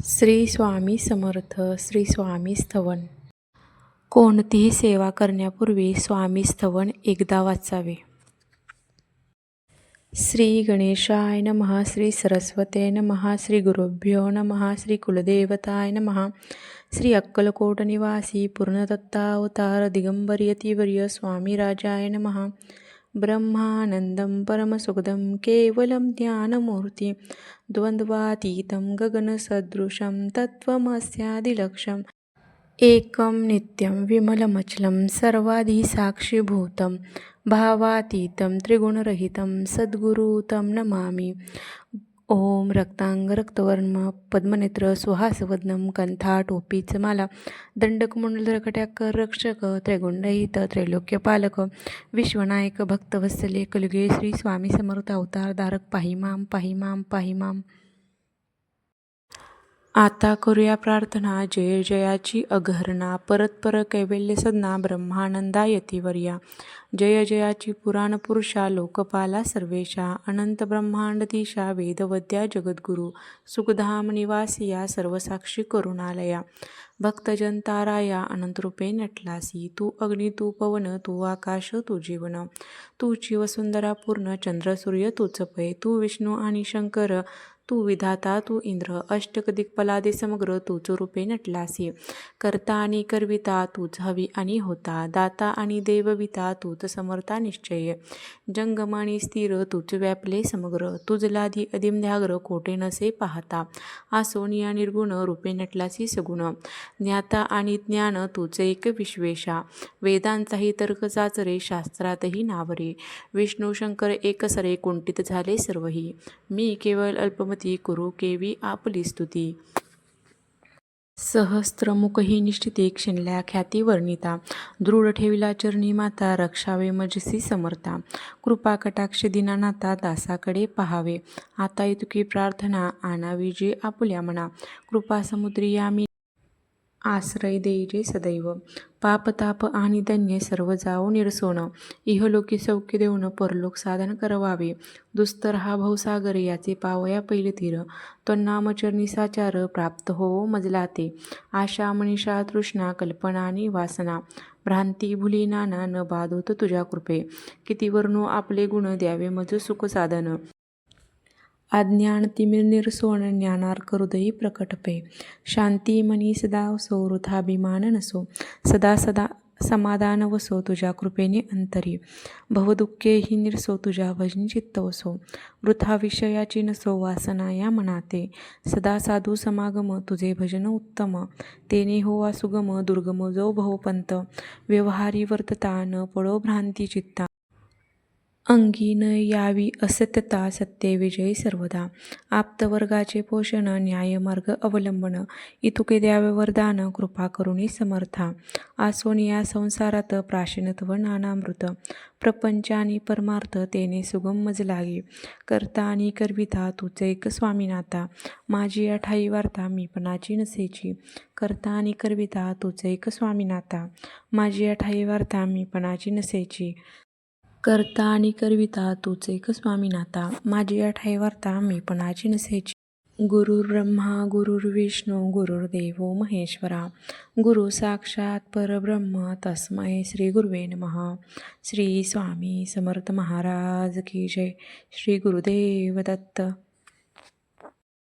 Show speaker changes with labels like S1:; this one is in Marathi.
S1: श्री स्वामी समर्थ. श्री स्वामी स्तवन. कोणतीही सेवा करण्यापूर्वी स्वामी स्तवन एकदा वाचावे. श्री गणेशाय नमः. श्री सरस्वते नमः. श्री गुरुभ्यो नमः. श्री कुलदेवताय नमः. श्री अक्कलकोट निवासी पूर्णतत्त्वावतार दिगंबर यतिवर्य स्वामी राजाय नमः. ब्रह्मानंदं परमसुखदं केवलं ज्ञानमूर्ति द्वंद्वातीतं गगनसदृशं तत्त्वमस्यादिलक्ष्यम् एकं नित्यं विमलमचलं सर्वादिसाक्षिभूतं भावातीतं त्रिगुणरहितं सद्गुरु तं नमामि. ओम रक्तांग रक्तवर्ण पद्मनेत्र सुहासवदनं कंथा टोपीच माला दंडकमंडल कट्याकर रक्षक त्रैगुंडहित त्रैलोक्यपालक विश्वनायक भक्तवत्सले कलयुगे श्री स्वामी समर्थ अवतार धारक पाहिमाम पाहिमाम पाहिमाम. आता करूया प्रार्थना. जय जयाची अघहरणा परतपर कैवल्य सदना ब्रह्मानंदा यतिवर्या. जय जयाची पुराण पुरुषा लोकपाला सर्वेशा अनंत ब्रह्मांडधीशा वेदवद्या जगद्गुरु सुखधाम निवासिया सर्वसाक्षी करुणालया. भक्तजन ताराया अनंतरूपे नटलासी. तू अग्नी तू पवन तू आकाश तू जीवन. तूची वसुंधरा पूर्ण चंद्र सूर्य तूच पै. तू विष्णू आणि शंकर तू विधाता तू इंद्र अष्टक दिक्पलादे समग्र तूच रूपे नटलासी. करता आणि करविता तूच हवी आणि होता. दाता आणि देवविता तूच समर्था निश्चय. जंगम आणि स्थिर तूच व्यापले समग्र. तुझलाधी अदिमध्याग्र कोटे नसे पाहता. आसोनिया निर्गुण रूपे नटलासी सगुण. ज्ञाता आणि ज्ञान तूच एक विश्वेशा. वेदांचाही तर्क चाचरे शास्त्रातही नावरे. विष्णू शंकर एकसरे कुंठित झाले सर्वही. मी केवळ अल्पमती करू केवी आपली स्तुती. सहस्त्रमुखही निष्ठिते क्षिणल्या ख्याती वर्णिता. दृढ ठेविला चरणी माता रक्षावे मजसी समर्था. कृपा कटाक्ष दीनानाथा दासाकडे पहावे. आता इतकी प्रार्थना आणावी जे आपुल्या मना. कृपा समुद्री यामी आश्रय देईजे सदैव. पाप ताप आणि धन्य सर्व जाओ निरसोन. इहलोकी सौख्य देऊन परलोक साधन करवावे. दुस्तर हा भवसागर याचे पावया पैल तीर. त्वन्नामचरणी साचार प्राप्त होवो मजला ते. आशा मनीषा तृष्णा कल्पना आणि वासना. भ्रांती भुली नाना न बाधोत तुझ्या कृपे. किती वर्णो आपले गुण द्यावे मज सुख साधन. अज्ञान तिमिर निरसोन ज्ञानार्क हृदयी प्रकटपे. शांती मनी सदा वसो वृथाभिमान नसो. सदा सदा समाधान वसो तुझ्या कृपेने अंतरी. भवदुःखे ही निरसो तुझ्या भजनी चित्त वसो. वृथा विषयाची नसो वासना या मनाते. सदा साधू समागम तुझे भजन उत्तम. तेने होवा सुगम दुर्गम जो भवपंत. व्यवहारी वर्तता न पडो भ्रांती चित्ता. अंगी न यावी असत्यता सत्य विजयी सर्वदा. आप्तवर्गाचे पोषण न्यायमार्ग अवलंबन. इतुके द्यावे वरदान कृपा करुणी समर्था. आसोनिया संसारात प्राशनत्व नानामृत. प्रपंच आणि परमार्थ तेने सुगम मज लागे. करता आणि करविता तूच एक स्वामीनाथा. माझी अठाई वार्ता मीपणाची नसेची. करता आणि करविता तूच एक स्वामीनाथा. माझी अठाई वार्ता मीपणाची नसेची. करता आणि करविता तूच एक स्वामीनाथा. माझी अठाई वार्ता मीपणाची नसेची. गुरुर्ब्रह्मा गुरुर्विष्णू गुरुर्देवो महेश्वरा. गुरु साक्षात परब्रह्म तस्मै श्री गुरुवे नमः. श्री स्वामी समर्थ महाराज की जय. श्री गुरुदेव दत्त.